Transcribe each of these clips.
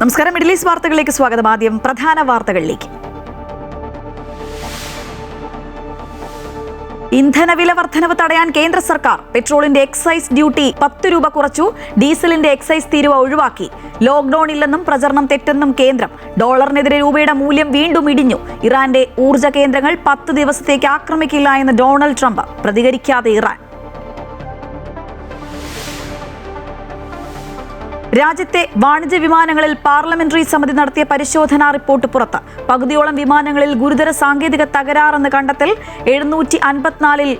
നമസ്കാരം. Middle east വാർത്തകളിലേക്ക് സ്വാഗതം. ആദ്യം പ്രധാന വാർത്തകളിലേക്ക്. ഇന്ധനവില വർധനവ് തടയാൻ കേന്ദ്ര സർക്കാർ. പെട്രോളിന്റെ എക്സൈസ് ഡ്യൂട്ടി 10 രൂപ കുറച്ചു. ഡീസലിന്റെ എക്സൈസ് തീരുവ ഒഴിവാക്കി. ലോക്ഡൌൺ ഇല്ലെന്നും പ്രചരണം തെറ്റെന്നും കേന്ദ്രം. ഡോളറിനെതിരെ രൂപയുടെ മൂല്യം വീണ്ടും ഇടിഞ്ഞു. ഇറാന്റെ ഊർജ്ജ കേന്ദ്രങ്ങൾ 10 ദിവസത്തേക്ക് ആക്രമിക്കില്ല എന്ന് ഡൊണാൾഡ് ട്രംപ്. പ്രതികരിക്കാതെ ഇറാൻ. രാജ്യത്തെ വാണിജ്യ വിമാനങ്ങളിൽ പാർലമെന്ററി സമിതി നടത്തിയ പരിശോധനാ റിപ്പോർട്ട് പുറത്ത്. പകുതിയോളം വിമാനങ്ങളിൽ ഗുരുതര സാങ്കേതിക തകരാറെന്ന് കണ്ടെത്തൽ. 754-ൽ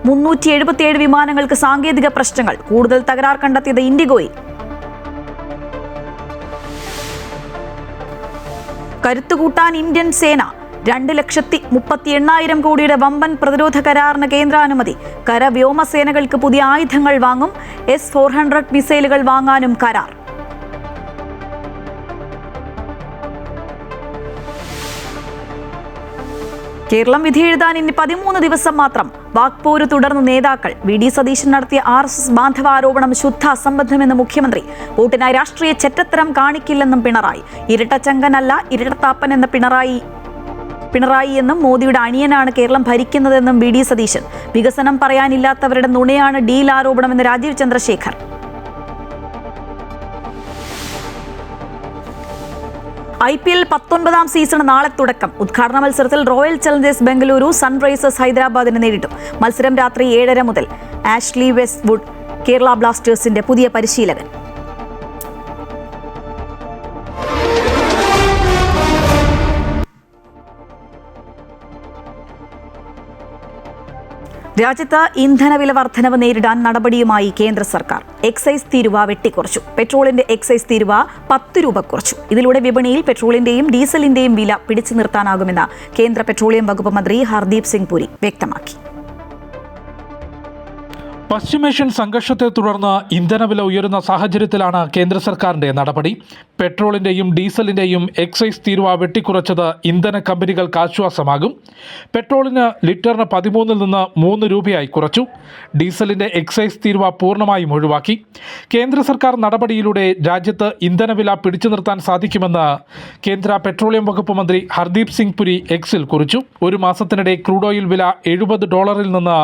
377 വിമാനങ്ങൾക്ക് സാങ്കേതിക പ്രശ്നങ്ങൾ. കൂടുതൽ തകരാർ കണ്ടെത്തിയത് ഇൻഡിഗോയിൽ. കരുത്തുകൂട്ടാൻ ഇന്ത്യൻ സേന. 2,38,000 കോടിയുടെ വമ്പൻ പ്രതിരോധ കരാറിന് കേന്ദ്രാനുമതി. കരവ്യോമസേനകൾക്ക് പുതിയ ആയുധങ്ങൾ വാങ്ങും. S-400 മിസൈലുകൾ വാങ്ങാനും കരാർ. കേരളം വിധിയെഴുതാൻ ഇനി 13 ദിവസം മാത്രം. വാക്പോര് തുടർന്ന് നേതാക്കൾ. വി ഡി സതീശൻ നടത്തിയ RSS ബാന്ധവ ആരോപണം ശുദ്ധ അസംബന്ധമെന്ന് മുഖ്യമന്ത്രി. വോട്ടിനായി രാഷ്ട്രീയ ചെറ്റത്തരം കാണിക്കില്ലെന്നും പിണറായി. ഇരട്ടച്ചങ്കനല്ല ഇരട്ടത്താപ്പൻ എന്ന പിണറായി എന്നും മോദിയുടെ അണിയനാണ് കേരളം ഭരിക്കുന്നതെന്നും വി ഡി സതീശൻ. വികസനം പറയാനില്ലാത്തവരുടെ നുണയാണ് ഡീൽ ആരോപണമെന്ന് രാജീവ് ചന്ദ്രശേഖർ. IPL 19ാം സീസൺ നാളെ തുടക്കം. ഉദ്ഘാടന മത്സരത്തിൽ റോയൽ ചലഞ്ചേഴ്സ് ബംഗളൂരു സൺറൈസേഴ്സ് ഹൈദരാബാദിനെ നേരിടും. മത്സരം രാത്രി 7:30 മുതൽ. ആഷ്ലി വെസ്റ്റ്വുഡ് കേരള ബ്ലാസ്റ്റേഴ്സിന്റെ പുതിയ പരിശീലകൻ. രാജ്യത്ത് ഇന്ധനവില വർധനവ് നേരിടാൻ നടപടിയുമായി കേന്ദ്ര സർക്കാർ. എക്സൈസ് തീരുവ വെട്ടിക്കുറച്ചു. പെട്രോളിന്റെ എക്സൈസ് തീരുവ 10 രൂപ കുറച്ചു. ഇതിലൂടെ വിപണിയിൽ പെട്രോളിന്റെയും ഡീസലിന്റെയും വില പിടിച്ചു നിർത്താനാകുമെന്ന് കേന്ദ്ര പെട്രോളിയം വകുപ്പ് മന്ത്രി ഹർദീപ് സിംഗ് പുരി വ്യക്തമാക്കി. പശ്ചിമേഷ്യൻ സംഘർഷത്തെ തുടർന്ന് ഇന്ധനവില ഉയരുന്ന സാഹചര്യത്തിലാണ് കേന്ദ്ര സർക്കാരിന്റെ നടപടി. പെട്രോളിന്റെയും ഡീസലിന്റെയും എക്സൈസ് തീരുവ വെട്ടിക്കുറച്ചത് ഇന്ധന കമ്പനികൾക്ക് ആശ്വാസമാകും. പെട്രോളിന് ലിറ്ററിന് 13-ൽ നിന്ന് 3 രൂപയായി കുറച്ചു. ഡീസലിന്റെ എക്സൈസ് തീരുവ പൂർണ്ണമായും ഒഴിവാക്കി. കേന്ദ്ര സർക്കാർ നടപടിയിലൂടെ രാജ്യത്ത് ഇന്ധനവില പിടിച്ചു നിർത്താൻ സാധിക്കുമെന്ന് കേന്ദ്ര പെട്രോളിയം വകുപ്പ് മന്ത്രി ഹർദീപ് സിംഗ് പുരി എക്സിൽ കുറിച്ചു. ഒരു മാസത്തിനിടെ ക്രൂഡ് ഓയിൽ വില $70 നിന്ന്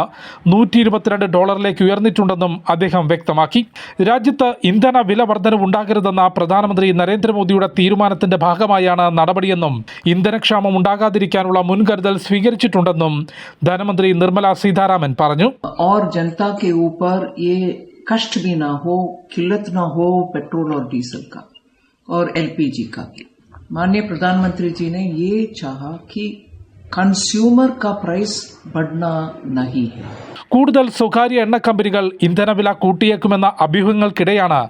$122 ഉയർന്നിട്ടുണ്ടെന്നും അദ്ദേഹം വ്യക്തമാക്കി. രാജ്യത്ത് ഇന്ധന വില വർധനവുണ്ടാകരുതെന്ന പ്രധാനമന്ത്രി നരേന്ദ്രമോദിയുടെ തീരുമാനത്തിന്റെ ഭാഗമായാണ് നടപടിയെന്നും ഇന്ധനക്ഷാമം ഉണ്ടാകാതിരിക്കാനുള്ള മുൻകരുതൽ സ്വീകരിച്ചിട്ടുണ്ടെന്നും ധനമന്ത്രി നിർമ്മല സീതാരാമൻ പറഞ്ഞു. जनता के ऊपर ये कष्ट भी ना हो, किल्लत ना हो पेट्रोल और डीजल का और LPG का भी. माननीय प्रधानमंत्री जी ने ये चाहा कि कंज्यूमर का प्राइस बढ़ना नहीं है. കൂടുതൽ സ്വകാര്യ എണ്ണ കമ്പനികൾ ഇന്ധനവില കൂട്ടിയേക്കുമെന്ന അഭ്യൂഹങ്ങൾക്കിടെയാണ്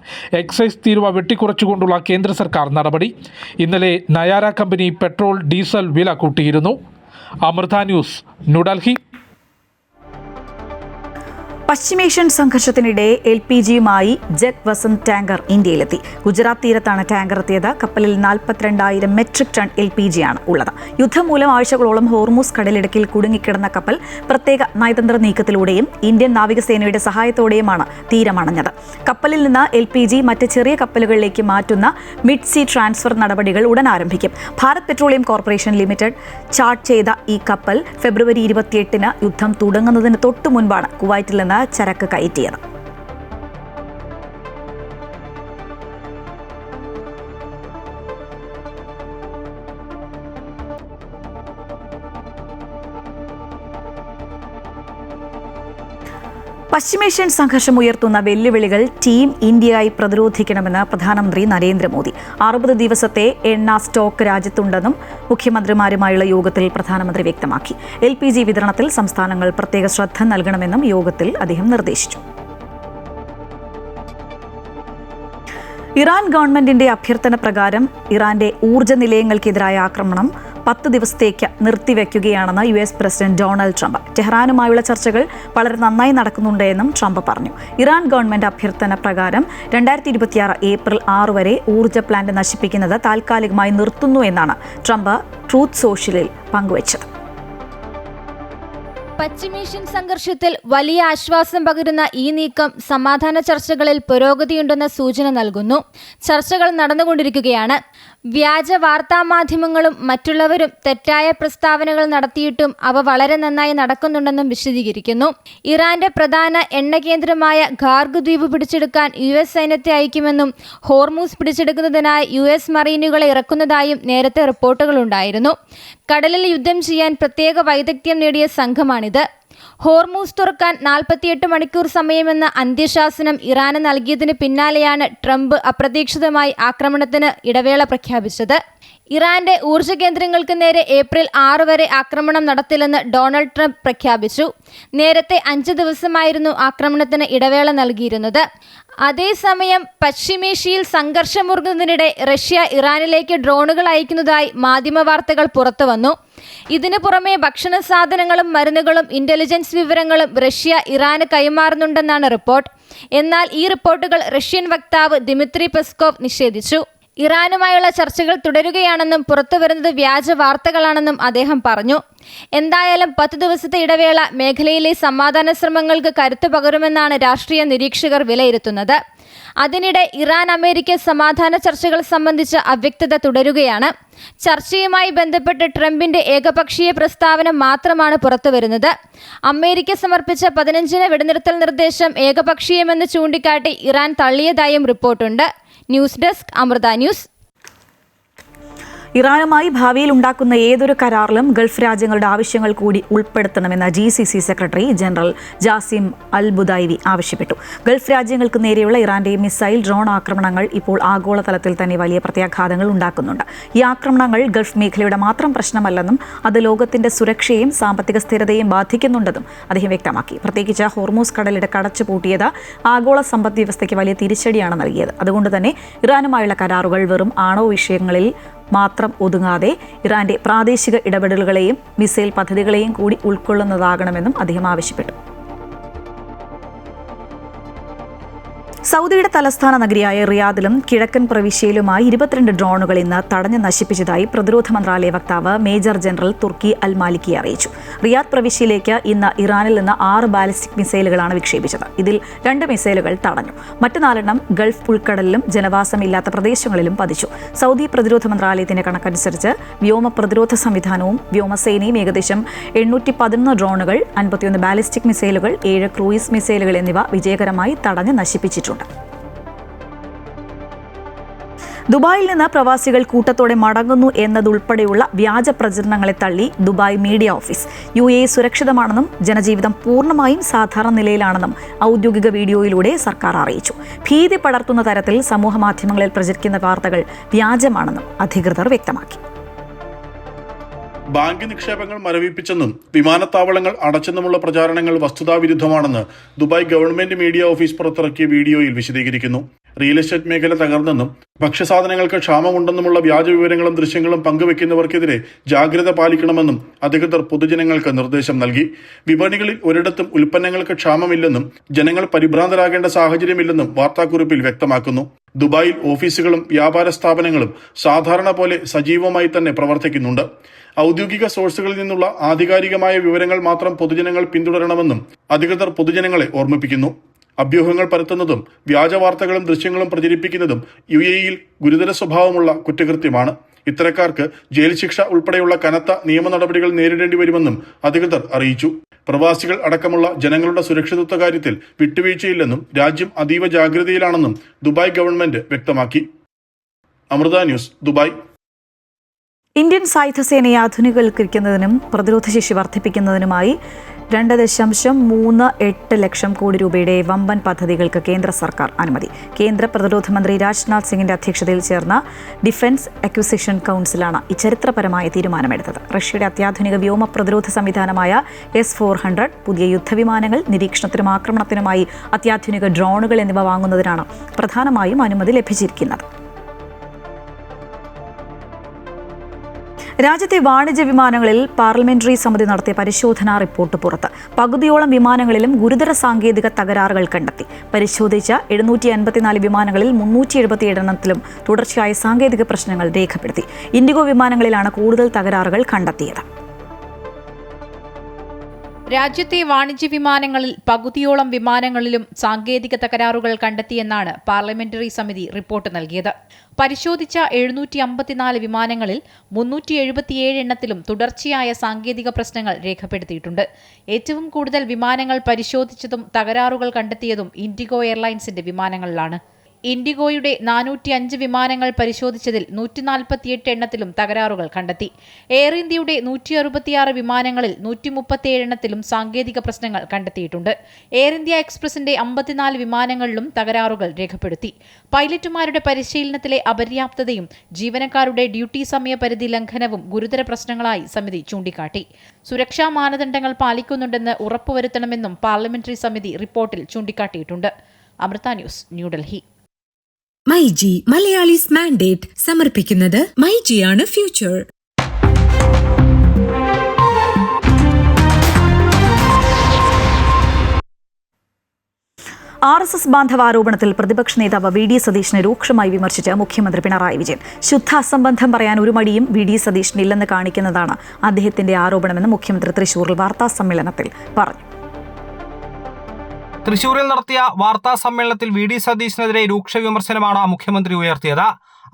എക്സൈസ് തീരുവ വെട്ടിക്കുറച്ചുകൊണ്ടുള്ള കേന്ദ്ര സർക്കാർ നടപടി. ഇന്നലെ നയാര കമ്പനി പെട്രോൾ ഡീസൽ വില കൂട്ടിയിരുന്നു. അമൃത ന്യൂസ്, ന്യൂഡൽഹി. പശ്ചിമേഷ്യൻ സംഘർഷത്തിനിടെ LPGയുമായി ജഗ് വസന്ത് ടാങ്കർ ഇന്ത്യയിലെത്തി. ഗുജറാത്ത് തീരത്താണ് ടാങ്കർ എത്തിയത്. കപ്പലിൽ 42,000 മെട്രിക് ടൺ LPGയാണ് ഉള്ളത്. യുദ്ധം മൂലം ആഴ്ചകളോളം ഹോർമൂസ് കടലിടുക്കിൽ കുടുങ്ങിക്കിടന്ന കപ്പൽ പ്രത്യേക നയതന്ത്ര നീക്കത്തിലൂടെയും ഇന്ത്യൻ നാവികസേനയുടെ സഹായത്തോടെയുമാണ് തീരമണഞ്ഞത്. കപ്പലിൽ നിന്ന് LPG മറ്റ് ചെറിയ കപ്പലുകളിലേക്ക് മാറ്റുന്ന മിഡ് സീ ട്രാൻസ്ഫർ നടപടികൾ ഉടൻ ആരംഭിക്കും. Bharat petroleum corporation limited chart ചെയ്ത ഈ കപ്പൽ ഫെബ്രുവരി 28-ന് യുദ്ധം തുടങ്ങുന്നതിന് തൊട്ടു മുൻപാണ് കുവൈറ്റിൽ നിന്ന് ചരക്ക് കയറ്റിയത്. പശ്ചിമേഷ്യൻ സംഘർഷം ഉയർത്തുന്ന വെല്ലുവിളികൾ ടീം ഇന്ത്യയായി പ്രതിരോധിക്കണമെന്ന് പ്രധാനമന്ത്രി നരേന്ദ്രമോദി. 60 ദിവസത്തെ എണ്ണ സ്റ്റോക്ക് രാജ്യത്തുണ്ടെന്നും മുഖ്യമന്ത്രിമാരുമായുള്ള യോഗത്തിൽ പ്രധാനമന്ത്രി വ്യക്തമാക്കി. LPG വിതരണത്തിൽ സംസ്ഥാനങ്ങൾ പ്രത്യേക ശ്രദ്ധ നൽകണമെന്നും യോഗത്തിൽ അദ്ദേഹം നിർദ്ദേശിച്ചു. ഇറാൻ ഗവൺമെന്റിന്റെ അഭ്യർത്ഥന പ്രകാരം ഇറാന്റെ ഊർജ്ജ നിലയങ്ങൾക്കെതിരായ ആക്രമണം 10 ദിവസത്തേക്ക് നിർത്തിവെക്കുകയാണെന്ന് US പ്രസിഡന്റ് ഡൊണാൾഡ് ട്രംപ്. ടെഹ്റാനുമായുള്ള ചർച്ചകൾ വളരെ നന്നായി നടക്കുന്നുണ്ട് എന്നും ട്രംപ് പറഞ്ഞു. ഇറാൻ ഗവൺമെന്റ് അഭ്യർത്ഥന പ്രകാരം 2026 ഏപ്രിൽ 6 വരെ ഊർജ്ജ പ്ലാന്റ് നശിപ്പിക്കുന്നത് താൽക്കാലികമായി നിർത്തുന്നു എന്നാണ് ട്രംപ് ട്രൂത്ത് സോഷ്യലിൽ പങ്കുവച്ചത്. പശ്ചിമേഷ്യൻ സംഘർഷത്തിൽ വലിയ ആശ്വാസം പകരുന്ന ഈ നീക്കം സമാധാന ചർച്ചകളിൽ പുരോഗതിയുണ്ടെന്ന സൂചന നൽകുന്നു. ചർച്ചകൾ നടന്നുകൊണ്ടിരിക്കുകയാണ്. വ്യാജ വാർത്താമാധ്യമങ്ങളും മറ്റുള്ളവരും തെറ്റായ പ്രസ്താവനകൾ നടത്തിയിട്ടും അവ വളരെ നന്നായി നടക്കുന്നുണ്ടെന്നും വിശദീകരിക്കുന്നു. ഇറാന്റെ പ്രധാന എണ്ണ കേന്ദ്രമായ ഖാർഗ് ദ്വീപ് പിടിച്ചെടുക്കാൻ US സൈന്യത്തെ അയക്കുമെന്നും ഹോർമൂസ് പിടിച്ചെടുക്കുന്നതിനായി US മറീനുകളെ ഇറക്കുന്നതായും നേരത്തെ റിപ്പോർട്ടുകളുണ്ടായിരുന്നു. കടലിൽ യുദ്ധം ചെയ്യാൻ പ്രത്യേക വൈദഗ്ധ്യം നേടിയ സംഘമാണിത്. ഹോർമൂസ് തുറക്കാൻ 48 മണിക്കൂർ സമയമെന്ന അന്ത്യശാസനം ഇറാന് നൽകിയതിന് പിന്നാലെയാണ് ട്രംപ് അപ്രതീക്ഷിതമായി ആക്രമണത്തിന് ഇടവേള പ്രഖ്യാപിച്ചത്. ഇറാന്റെ ഊർജ്ജ കേന്ദ്രങ്ങൾക്ക് നേരെ ഏപ്രിൽ 6 വരെ ആക്രമണം നടത്തില്ലെന്ന് ഡൊണാൾഡ് ട്രംപ് പ്രഖ്യാപിച്ചു. നേരത്തെ 5 ദിവസമായിരുന്നു ആക്രമണത്തിന് ഇടവേള നൽകിയിരുന്നത്. അതേസമയം പശ്ചിമേഷ്യയിൽ സംഘർഷമുറുകുന്നതിനിടെ റഷ്യ ഇറാനിലേക്ക് ഡ്രോണുകൾ അയക്കുന്നതായി മാധ്യമവാർത്തകൾ പുറത്തുവന്നു. ഇതിനു പുറമെ ഭക്ഷണ സാധനങ്ങളും മരുന്നുകളും ഇന്റലിജൻസ് വിവരങ്ങളും റഷ്യ ഇറാന് കൈമാറുന്നുണ്ടെന്നാണ് റിപ്പോർട്ട്. എന്നാൽ ഈ റിപ്പോർട്ടുകൾ റഷ്യൻ വക്താവ് ദിമിത്രി പെസ്കോവ് നിഷേധിച്ചു. ഇറാനുമായുള്ള ചർച്ചകൾ തുടരുകയാണെന്നും പുറത്തുവരുന്നത് വ്യാജ വാർത്തകളാണെന്നും അദ്ദേഹം പറഞ്ഞു. എന്തായാലും 10 ദിവസത്തെ ഇടവേള മേഖലയിലെ സമാധാന ശ്രമങ്ങൾക്ക് കരുത്തു പകരുമെന്നാണ് രാഷ്ട്രീയ നിരീക്ഷകർ വിലയിരുത്തുന്നത്. അതിനിടെ ഇറാൻ അമേരിക്ക സമാധാന ചർച്ചകൾ സംബന്ധിച്ച അവ്യക്തത തുടരുകയാണ്. ചർച്ചയുമായി ബന്ധപ്പെട്ട് ട്രംപിന്റെ ഏകപക്ഷീയ പ്രസ്താവന മാത്രമാണ് പുറത്തുവരുന്നത്. അമേരിക്ക സമർപ്പിച്ച 15 വെടിനിർത്തൽ നിർദ്ദേശം ഏകപക്ഷീയമെന്ന് ചൂണ്ടിക്കാട്ടി ഇറാൻ തള്ളിയതായും റിപ്പോർട്ടുണ്ട്. News desk Amrita news. ഇറാനുമായി ഭാവിയിൽ ഉണ്ടാക്കുന്ന ഏതൊരു കരാറിലും ഗൾഫ് രാജ്യങ്ങളുടെ ആവശ്യങ്ങൾ കൂടി ഉൾപ്പെടുത്തണമെന്ന് GCC secretary general Jasim al Budaiwi ആവശ്യപ്പെട്ടു. ഗൾഫ് രാജ്യങ്ങൾക്ക് നേരെയുള്ള ഇറാന്റെ മിസൈൽ ഡ്രോൺ ആക്രമണങ്ങൾ ഇപ്പോൾ ആഗോളതലത്തിൽ തന്നെ വലിയ പ്രത്യാഘാതങ്ങൾ ഉണ്ടാക്കുന്നുണ്ട്. ഈ ആക്രമണങ്ങൾ ഗൾഫ് മേഖലയുടെ മാത്രം പ്രശ്നമല്ലെന്നും അത് ലോകത്തിന്റെ സുരക്ഷയും സാമ്പത്തിക സ്ഥിരതയും ബാധിക്കുന്നുണ്ടെന്നും അദ്ദേഹം വ്യക്തമാക്കി. പ്രത്യേകിച്ച് ഹോർമൂസ് കടലിടക്ക് അടച്ചുപൂട്ടിയത് ആഗോള സമ്പദ് വ്യവസ്ഥയ്ക്ക് വലിയ തിരിച്ചടിയാണ് നൽകിയത്. അതുകൊണ്ട് തന്നെ ഇറാനുമായുള്ള കരാറുകൾ വെറും ആണവ വിഷയങ്ങളിൽ മാത്രം ഒതുങ്ങാതെ ഇറാന്റെ പ്രാദേശിക ഇടപെടലുകളെയും മിസൈൽ പദ്ധതികളെയും കൂടി ഉൾക്കൊള്ളുന്നതാകണമെന്നും അദ്ദേഹം ആവശ്യപ്പെട്ടു. സൗദിയുടെ തലസ്ഥാന നഗരിയായ റിയാദിലും കിഴക്കൻ പ്രവിശ്യയിലുമായി 22 ഡ്രോണുകൾ ഇന്ന് തടഞ്ഞു നശിപ്പിച്ചതായി പ്രതിരോധ മന്ത്രാലയ വക്താവ് മേജർ ജനറൽ തുർക്കി അൽ മാലിക്കി അറിയിച്ചു. റിയാദ് പ്രവിശ്യയിലേക്ക് ഇന്ന് ഇറാനിൽ നിന്ന് 6 ബാലിസ്റ്റിക് മിസൈലുകളാണ് വിക്ഷേപിച്ചത്. ഇതിൽ 2 മിസൈലുകൾ തടഞ്ഞു. മറ്റ് 4 ഗൾഫ് ഉൾക്കടലിലും ജനവാസമില്ലാത്ത പ്രദേശങ്ങളിലും പതിച്ചു. സൗദി പ്രതിരോധ മന്ത്രാലയത്തിന്റെ കണക്കനുസരിച്ച് വ്യോമ പ്രതിരോധ സംവിധാനവും വ്യോമസേനയും ഏകദേശം 811 ഡ്രോണുകൾ, 51 ബാലിസ്റ്റിക് മിസൈലുകൾ, 7 ക്രൂയിസ് മിസൈലുകൾ എന്നിവ വിജയകരമായി തടഞ്ഞ് നശിപ്പിച്ചിട്ടുണ്ട്. ദുബായിൽ നിന്ന് പ്രവാസികൾ കൂട്ടത്തോടെ മടങ്ങുന്നു എന്നതുൾപ്പെടെയുള്ള വ്യാജ പ്രചരണങ്ങളെ തള്ളി ദുബായ് മീഡിയ ഓഫീസ്. UAE സുരക്ഷിതമാണെന്നും ജനജീവിതം പൂർണ്ണമായും സാധാരണ നിലയിലാണെന്നും ഔദ്യോഗിക വീഡിയോയിലൂടെ സർക്കാർ അറിയിച്ചു. ഭീതി പടർത്തുന്ന തരത്തിൽ സമൂഹമാധ്യമങ്ങളിൽ പ്രചരിക്കുന്ന വാർത്തകൾ വ്യാജമാണെന്നും അധികൃതർ വ്യക്തമാക്കി. ബാങ്ക് നിക്ഷേപങ്ങൾ മരവിപ്പിച്ചെന്നും വിമാനത്താവളങ്ങൾ അടച്ചെന്നുമുള്ള പ്രചാരണങ്ങൾ വസ്തുതാവിരുദ്ധമാണെന്ന് ദുബായ് ഗവൺമെന്റ് മീഡിയ ഓഫീസ് പുറത്തിറക്കിയ വീഡിയോയിൽ വിശദീകരിക്കുന്നു. റിയൽ എസ്റ്റേറ്റ് മേഖല തകർന്നെന്നും ഭക്ഷ്യസാധനങ്ങൾക്ക് ക്ഷാമമുണ്ടെന്നുമുള്ള വ്യാജ വിവരങ്ങളും ദൃശ്യങ്ങളും പങ്കുവെക്കുന്നവർക്കെതിരെ ജാഗ്രത പാലിക്കണമെന്നും അധികൃതർ പൊതുജനങ്ങൾക്ക് നിർദ്ദേശം നൽകി. വിപണികളിൽ ഒരിടത്തും ഉൽപ്പന്നങ്ങൾക്ക് ക്ഷാമമില്ലെന്നും ജനങ്ങൾ പരിഭ്രാന്തരാകേണ്ട സാഹചര്യമില്ലെന്നും വാർത്താക്കുറിപ്പിൽ വ്യക്തമാക്കുന്നു. ദുബായിൽ ഓഫീസുകളും വ്യാപാര സ്ഥാപനങ്ങളും സാധാരണ പോലെ സജീവമായി തന്നെ പ്രവർത്തിക്കുന്നുണ്ട്. ഔദ്യോഗിക സോഴ്സുകളിൽ നിന്നുള്ള ആധികാരികമായ വിവരങ്ങൾ മാത്രം പൊതുജനങ്ങൾ പിന്തുടരണമെന്നും അധികൃതർ പൊതുജനങ്ങളെ ഓർമ്മിപ്പിക്കുന്നു. അഭ്യൂഹങ്ങൾ പരത്തുന്നതും വ്യാജ വാർത്തകളും ദൃശ്യങ്ങളും പ്രചരിപ്പിക്കുന്നതും UAE-യിൽ ഗുരുതര സ്വഭാവമുള്ള കുറ്റകൃത്യമാണ്. ഇത്തരക്കാർക്ക് ജയിൽ ശിക്ഷ ഉൾപ്പെടെയുള്ള കനത്ത നിയമ നടപടികൾ നേരിടേണ്ടി വരുമെന്നും അധികൃതർ അറിയിച്ചു. പ്രവാസികൾ അടക്കമുള്ള ജനങ്ങളുടെ സുരക്ഷിതത്വ കാര്യത്തിൽ വിട്ടുവീഴ്ചയില്ലെന്നും രാജ്യം അതീവ ജാഗ്രതയിലാണെന്നും ദുബായ് ഗവൺമെന്റ് വ്യക്തമാക്കി. Amrita news, Dubai. ഇന്ത്യൻ സായുധസേനയെ ആധുനികവൽക്കരിക്കുന്നതിനും പ്രതിരോധശേഷി വർദ്ധിപ്പിക്കുന്നതിനുമായി 2.38 ലക്ഷം കോടി രൂപയുടെ വമ്പൻ പദ്ധതികൾക്ക് കേന്ദ്ര സർക്കാർ അനുമതി. കേന്ദ്ര പ്രതിരോധ മന്ത്രി രാജ്നാഥ് സിംഗിന്റെ അധ്യക്ഷതയിൽ ചേർന്ന ഡിഫൻസ് അക്വിസിഷൻ കൗൺസിലാണ് ഈ ചരിത്രപരമായ തീരുമാനമെടുത്തത്. റഷ്യയുടെ അത്യാധുനിക വ്യോമ പ്രതിരോധ സംവിധാനമായ S-400, പുതിയ യുദ്ധവിമാനങ്ങൾ, നിരീക്ഷണത്തിനും ആക്രമണത്തിനുമായി അത്യാധുനിക ഡ്രോണുകൾ എന്നിവ വാങ്ങുന്നതിനാണ് പ്രധാനമായും അനുമതി ലഭിച്ചിരിക്കുന്നത്. രാജ്യത്തെ വാണിജ്യ വിമാനങ്ങളിൽ പാർലമെന്ററി സമിതി നടത്തിയ പരിശോധനാ റിപ്പോർട്ട് പുറത്ത്. പകുതിയോളം വിമാനങ്ങളിലും ഗുരുതര സാങ്കേതിക തകരാറുകൾ കണ്ടെത്തി. പരിശോധിച്ച 754 വിമാനങ്ങളിൽ 377 എണ്ണത്തിലും തുടർച്ചയായ സാങ്കേതിക പ്രശ്നങ്ങൾ രേഖപ്പെടുത്തി. ഇൻഡിഗോ വിമാനങ്ങളിലാണ് കൂടുതൽ തകരാറുകൾ കണ്ടെത്തിയത്. രാജ്യത്തെ വാണിജ്യ വിമാനങ്ങളിൽ പകുതിയോളം വിമാനങ്ങളിലും സാങ്കേതിക തകരാറുകൾ കണ്ടെത്തിയെന്നാണ് പാർലമെന്ററി സമിതി റിപ്പോർട്ട് നൽകിയത്. പരിശോധിച്ച 754 വിമാനങ്ങളിൽ 377 എണ്ണത്തിലും തുടർച്ചയായ സാങ്കേതിക പ്രശ്നങ്ങൾ രേഖപ്പെടുത്തിയിട്ടുണ്ട്. ഏറ്റവും കൂടുതൽ വിമാനങ്ങൾ പരിശോധിച്ചതും തകരാറുകൾ കണ്ടെത്തിയതും ഇൻഡിഗോ എയർലൈൻസിന്റെ വിമാനങ്ങളിലാണ്. ഇൻഡിഗോയുടെ 405 വിമാനങ്ങൾ പരിശോധിച്ചതിൽ 148 എണ്ണത്തിലും തകരാറുകൾ കണ്ടെത്തി. എയർ ഇന്ത്യയുടെ 166 വിമാനങ്ങളിൽ 137 എണ്ണത്തിലും സാങ്കേതിക പ്രശ്നങ്ങൾ കണ്ടെത്തിയിട്ടുണ്ട്. എയർ ഇന്ത്യ എക്സ്പ്രസിന്റെ 54 വിമാനങ്ങളിലും തകരാറുകൾ രേഖപ്പെടുത്തി. പൈലറ്റുമാരുടെ പരിശീലനത്തിലെ അപര്യാപ്തതയും ജീവനക്കാരുടെ ഡ്യൂട്ടി സമയപരിധി ലംഘനവും ഗുരുതര പ്രശ്നങ്ങളായി സമിതി ചൂണ്ടിക്കാട്ടി. സുരക്ഷാ മാനദണ്ഡങ്ങൾ പാലിക്കുന്നുണ്ടെന്ന് ഉറപ്പുവരുത്തണമെന്നും പാർലമെന്ററി സമിതി റിപ്പോർട്ടിൽ ചൂണ്ടിക്കാട്ടിയിട്ടുണ്ട്. അമൃത ന്യൂസ്, ന്യൂഡൽഹി. മൈജി മലയാളീസ് മാൻഡേറ്റ് സമർപ്പിക്കുന്നത് മൈജിയാണ് ഫ്യൂച്ചർ. RSS ബാന്ധവാരോപണത്തിൽ പ്രതിപക്ഷ നേതാവ് VD സതീശനെ രൂക്ഷമായി വിമർശിച്ച് മുഖ്യമന്ത്രി പിണറായി വിജയൻ. ശുദ്ധ അസംബന്ധം പറയാൻ ഒരു മടിയും VD സതീശനില്ലെന്ന് കാണിക്കുന്നതാണ് അദ്ദേഹത്തിന്റെ ആരോപണമെന്ന് മുഖ്യമന്ത്രി തൃശൂരിൽ വാർത്താസമ്മേളനത്തിൽ പറഞ്ഞു. തൃശൂരിൽ നടത്തിയ വാർത്താ സമ്മേളനത്തിൽ VD സതീശനെതിരെ രൂക്ഷ വിമർശനമാണ് മുഖ്യമന്ത്രി ഉയർത്തിയത്.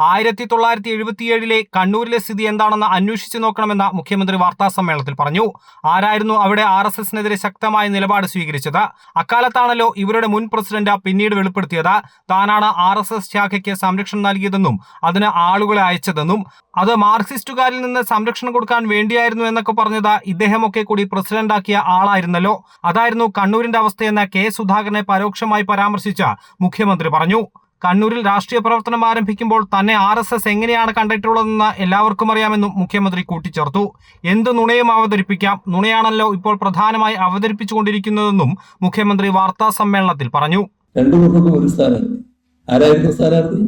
1977 കണ്ണൂരിലെ സ്ഥിതി എന്താണെന്ന് അന്വേഷിച്ചു നോക്കണമെന്ന് മുഖ്യമന്ത്രി വാർത്താ സമ്മേളനത്തിൽ പറഞ്ഞു. ആരായിരുന്നു അവിടെ RSSനെതിരെ ശക്തമായ നിലപാട് സ്വീകരിച്ചത്? അക്കാലത്താണല്ലോ ഇവരുടെ മുൻ പ്രസിഡന്റ് പിന്നീട് വെളിപ്പെടുത്തിയത് താനാണ് RSS ശാഖയ്ക്ക് സംരക്ഷണം നൽകിയതെന്നും അതിന് ആളുകളെ അയച്ചതെന്നും അത് മാർക്സിസ്റ്റുകാരിൽ നിന്ന് സംരക്ഷണം കൊടുക്കാൻ വേണ്ടിയായിരുന്നു എന്നൊക്കെ പറഞ്ഞത് ഇദ്ദേഹമൊക്കെ കൂടി പ്രസിഡന്റാക്കിയ ആളായിരുന്നല്ലോ. അതായിരുന്നു കണ്ണൂരിന്റെ അവസ്ഥയെന്ന് K. സുധാകരനെ പരോക്ഷമായി പരാമർശിച്ച് മുഖ്യമന്ത്രി പറഞ്ഞു. കണ്ണൂരിൽ രാഷ്ട്രീയ പ്രവർത്തനം ആരംഭിക്കുമ്പോൾ തന്നെ RSS എങ്ങനെയാണ് കണ്ടിട്ടുള്ളതെന്ന് എല്ലാവർക്കും അറിയാമെന്നും മുഖ്യമന്ത്രി കൂട്ടിച്ചേർത്തു. എന്ത് നുണയും അവതരിപ്പിക്കാം, നുണയാണല്ലോ ഇപ്പോൾ പ്രധാനമായി അവതരിപ്പിച്ചുകൊണ്ടിരിക്കുന്നതെന്നും മുഖ്യമന്ത്രി വാർത്താ സമ്മേളനത്തിൽ പറഞ്ഞു. രണ്ടു പേർക്കും ഒരു സ്ഥാനാർത്ഥി. ആരായിരുന്നു സ്ഥാനാർത്ഥി?